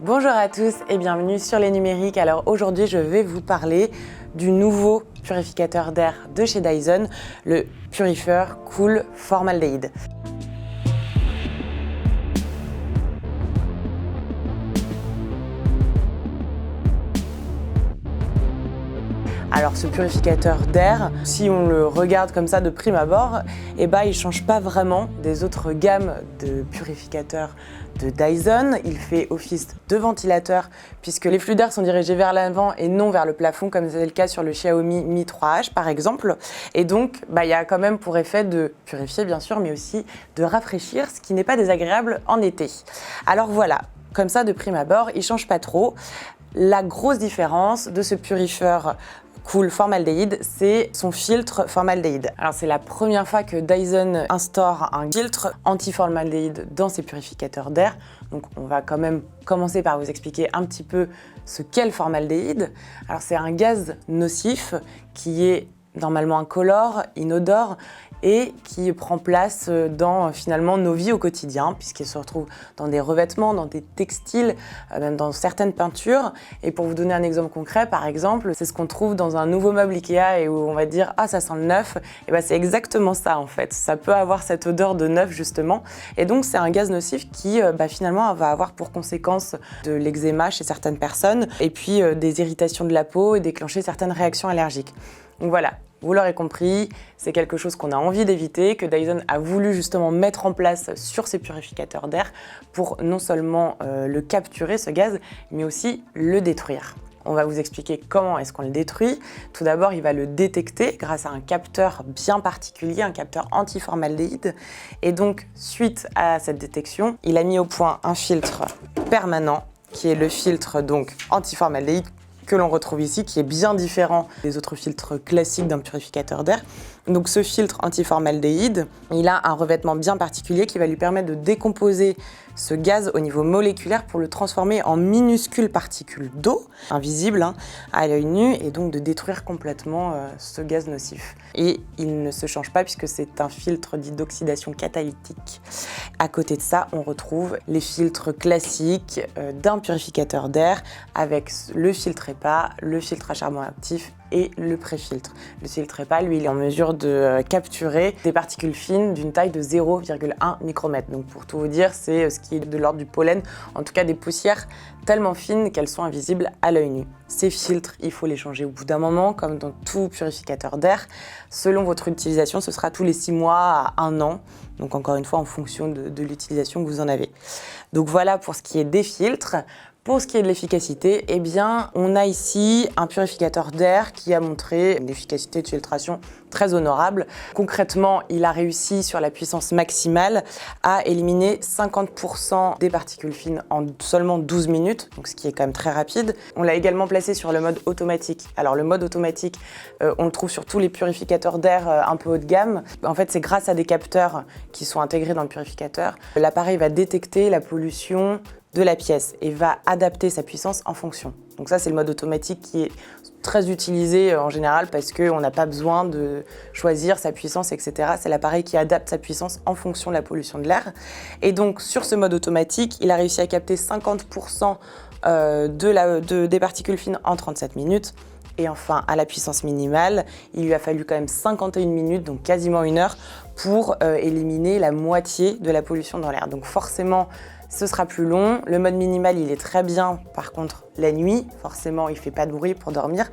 Bonjour à tous et bienvenue sur Les Numériques. Alors aujourd'hui, je vais vous parler du nouveau purificateur d'air de chez Dyson, le Purifer Cool Formaldehyde. Alors ce purificateur d'air, si on le regarde comme ça de prime abord, il ne change pas vraiment des autres gammes de purificateurs de Dyson. Il fait office de ventilateur puisque les flux d'air sont dirigés vers l'avant et non vers le plafond comme c'est le cas sur le Xiaomi Mi 3H par exemple. Et donc il y a quand même pour effet de purifier bien sûr mais aussi de rafraîchir, ce qui n'est pas désagréable en été. Alors voilà, comme ça de prime abord, il ne change pas trop. La grosse différence de ce Purifer Cool Formaldehyde, c'est son filtre formaldéhyde. Alors c'est la première fois que Dyson instaure un filtre anti-formaldéhyde dans ses purificateurs d'air. Donc on va quand même commencer par vous expliquer un petit peu ce qu'est le formaldéhyde. Alors c'est un gaz nocif qui est normalement incolore, inodore et qui prend place dans finalement nos vies au quotidien puisqu'il se retrouve dans des revêtements, dans des textiles, même dans certaines peintures. Et pour vous donner un exemple concret, par exemple, c'est ce qu'on trouve dans un nouveau meuble Ikea et où on va dire « Ah, ça sent le neuf », et c'est exactement ça en fait. Ça peut avoir cette odeur de neuf justement. Et donc c'est un gaz nocif qui finalement va avoir pour conséquence de l'eczéma chez certaines personnes et puis des irritations de la peau et déclencher certaines réactions allergiques. Donc voilà, vous l'aurez compris, c'est quelque chose qu'on a envie d'éviter, que Dyson a voulu justement mettre en place sur ses purificateurs d'air pour non seulement le capturer, ce gaz, mais aussi le détruire. On va vous expliquer comment est-ce qu'on le détruit. Tout d'abord, il va le détecter grâce à un capteur bien particulier, un capteur anti-formaldéhyde. Et donc, suite à cette détection, il a mis au point un filtre permanent, qui est le filtre donc anti-formaldéhyde, que l'on retrouve ici, qui est bien différent des autres filtres classiques d'un purificateur d'air. Donc ce filtre anti-formaldéhyde, il a un revêtement bien particulier qui va lui permettre de décomposer ce gaz au niveau moléculaire pour le transformer en minuscules particules d'eau, invisibles à l'œil nu, et donc de détruire complètement ce gaz nocif. Et il ne se change pas puisque c'est un filtre dit d'oxydation catalytique. À côté de ça, on retrouve les filtres classiques d'un purificateur d'air avec le filtre HEPA, le filtre à charbon actif et le pré-filtre. Le filtre HEPA, lui, il est en mesure de capturer des particules fines d'une taille de 0,1 micromètre. Donc pour tout vous dire, c'est ce qui est de l'ordre du pollen, en tout cas des poussières tellement fines qu'elles sont invisibles à l'œil nu. Ces filtres, il faut les changer au bout d'un moment, comme dans tout purificateur d'air. Selon votre utilisation, ce sera tous les 6 mois à 1 an. Donc encore une fois, en fonction de l'utilisation que vous en avez. Donc voilà pour ce qui est des filtres. Pour ce qui est de l'efficacité, on a ici un purificateur d'air qui a montré une efficacité de filtration très honorable. Concrètement, il a réussi sur la puissance maximale à éliminer 50% des particules fines en seulement 12 minutes, donc ce qui est quand même très rapide. On l'a également placé sur le mode automatique. Alors le mode automatique, on le trouve sur tous les purificateurs d'air un peu haut de gamme. En fait, c'est grâce à des capteurs qui sont intégrés dans le purificateur. L'appareil va détecter la pollution de la pièce et va adapter sa puissance en fonction. Donc ça, c'est le mode automatique qui est très utilisé en général parce qu'on n'a pas besoin de choisir sa puissance, etc. C'est l'appareil qui adapte sa puissance en fonction de la pollution de l'air. Et donc, sur ce mode automatique, il a réussi à capter 50% des particules fines en 37 minutes. Et enfin, à la puissance minimale, il lui a fallu quand même 51 minutes, donc quasiment 1 heure, pour éliminer la moitié de la pollution dans l'air. Donc forcément, ce sera plus long. Le mode minimal, il est très bien. Par contre, la nuit, forcément, il ne fait pas de bruit pour dormir.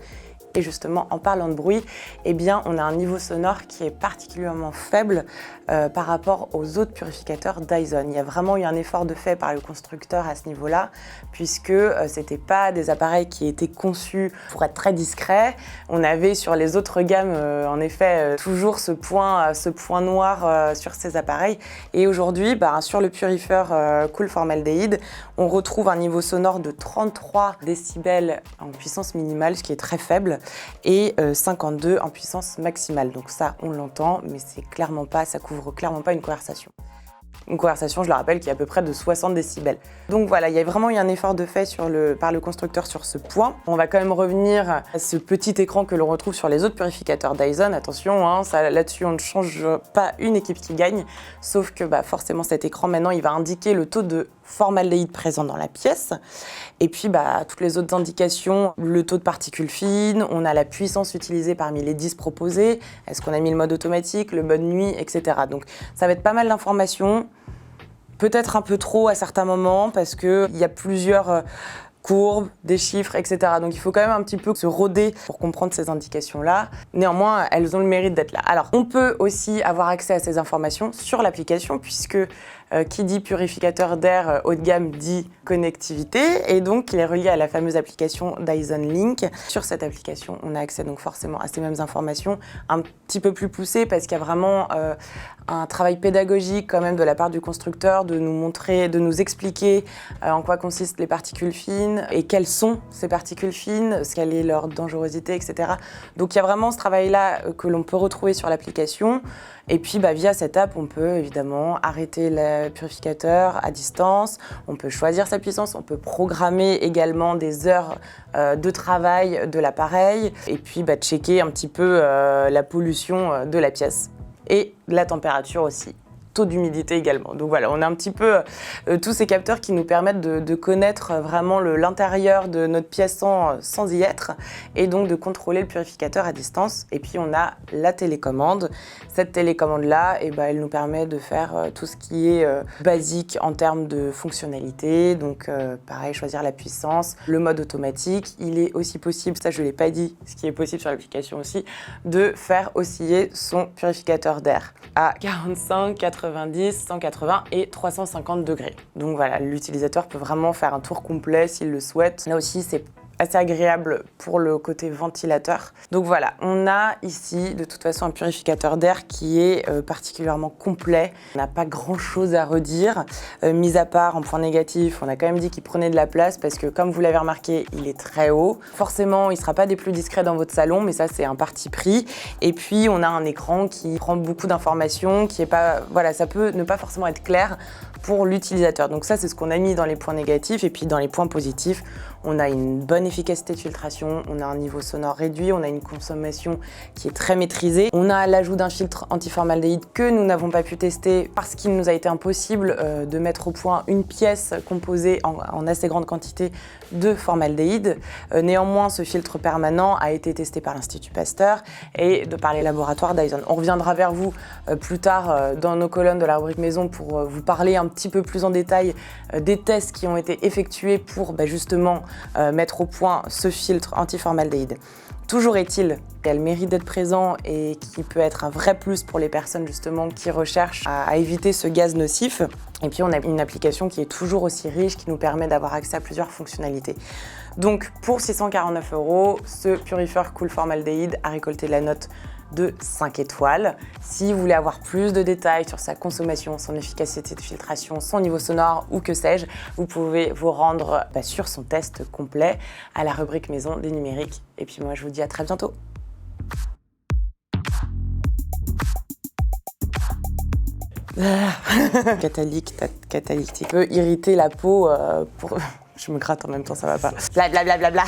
Et justement, en parlant de bruit, on a un niveau sonore qui est particulièrement faible par rapport aux autres purificateurs Dyson. Il y a vraiment eu un effort de fait par le constructeur à ce niveau-là, puisque c'était pas des appareils qui étaient conçus pour être très discrets. On avait sur les autres gammes, en effet, toujours ce point noir sur ces appareils. Et aujourd'hui, sur le Purifer Cool Formaldehyde, on retrouve un niveau sonore de 33 décibels en puissance minimale, ce qui est très faible, et 52 en puissance maximale. Donc ça, on l'entend, mais ça couvre clairement pas une conversation. Une conversation, je le rappelle, qui est à peu près de 60 décibels. Donc voilà, il y a vraiment eu un effort de fait par le constructeur sur ce point. On va quand même revenir à ce petit écran que l'on retrouve sur les autres purificateurs Dyson. Attention, là-dessus, on ne change pas une équipe qui gagne, sauf que forcément cet écran maintenant, il va indiquer le taux de formaldéhyde présent dans la pièce. Et puis toutes les autres indications, le taux de particules fines, on a la puissance utilisée parmi les 10 proposés, est-ce qu'on a mis le mode automatique, le mode nuit, etc. Donc ça va être pas mal d'informations, peut-être un peu trop à certains moments parce qu'il y a plusieurs courbes, des chiffres, etc. Donc il faut quand même un petit peu se roder pour comprendre ces indications-là. Néanmoins, elles ont le mérite d'être là. Alors, on peut aussi avoir accès à ces informations sur l'application puisque qui dit purificateur d'air haut de gamme dit connectivité et donc il est relié à la fameuse application Dyson Link. Sur cette application, on a accès donc forcément à ces mêmes informations, un petit peu plus poussées parce qu'il y a vraiment un travail pédagogique quand même de la part du constructeur de nous montrer, de nous expliquer en quoi consistent les particules fines et quelles sont ces particules fines, quelle est leur dangerosité, etc. Donc il y a vraiment ce travail-là que l'on peut retrouver sur l'application. Et puis via cette app, on peut évidemment arrêter le purificateur à distance, on peut choisir sa puissance, on peut programmer également des heures de travail de l'appareil et puis checker un petit peu la pollution de la pièce et la température aussi. Taux d'humidité également. Donc voilà, on a un petit peu tous ces capteurs qui nous permettent de connaître vraiment l'intérieur de notre pièce sans y être et donc de contrôler le purificateur à distance. Et puis on a la télécommande. Cette télécommande-là, elle nous permet de faire tout ce qui est basique en termes de fonctionnalité. Donc pareil, choisir la puissance, le mode automatique. Il est aussi possible, ça je ne l'ai pas dit, ce qui est possible sur l'application aussi, de faire osciller son purificateur d'air à 45, 90, 180 et 350 degrés. Donc voilà, l'utilisateur peut vraiment faire un tour complet s'il le souhaite. Là aussi, c'est assez agréable pour le côté ventilateur. Donc voilà, on a ici de toute façon un purificateur d'air qui est particulièrement complet. On n'a pas grand chose à redire, mis à part en point négatif, on a quand même dit qu'il prenait de la place parce que comme vous l'avez remarqué, il est très haut. Forcément, il ne sera pas des plus discrets dans votre salon, mais ça c'est un parti pris. Et puis on a un écran qui prend beaucoup d'informations, qui est pas, voilà, ça peut ne pas forcément être clair pour l'utilisateur. Donc ça, c'est ce qu'on a mis dans les points négatifs. Et puis dans les points positifs, on a une bonne efficacité de filtration, on a un niveau sonore réduit, on a une consommation qui est très maîtrisée. On a l'ajout d'un filtre anti-formaldéhyde que nous n'avons pas pu tester parce qu'il nous a été impossible de mettre au point une pièce composée en assez grande quantité de formaldéhyde. Néanmoins, ce filtre permanent a été testé par l'Institut Pasteur et par les laboratoires Dyson. On reviendra vers vous plus tard dans nos colonnes de la rubrique maison pour vous parler un petit peu plus en détail des tests qui ont été effectués pour justement mettre au point ce filtre anti-formaldéhyde. Toujours est-il qu'elle mérite d'être présent et qui peut être un vrai plus pour les personnes justement qui recherchent à éviter ce gaz nocif. Et puis on a une application qui est toujours aussi riche, qui nous permet d'avoir accès à plusieurs fonctionnalités. Donc pour 649 €, ce Purifer Cool Formaldéhyde a récolté la note de 5 étoiles. Si vous voulez avoir plus de détails sur sa consommation, son efficacité de filtration, son niveau sonore ou que sais-je, vous pouvez vous rendre sur son test complet à la rubrique maison des numériques. Et puis moi je vous dis à très bientôt. Catalytique peut irriter la peau pour... Je me gratte en même temps, ça va pas. Blablabla.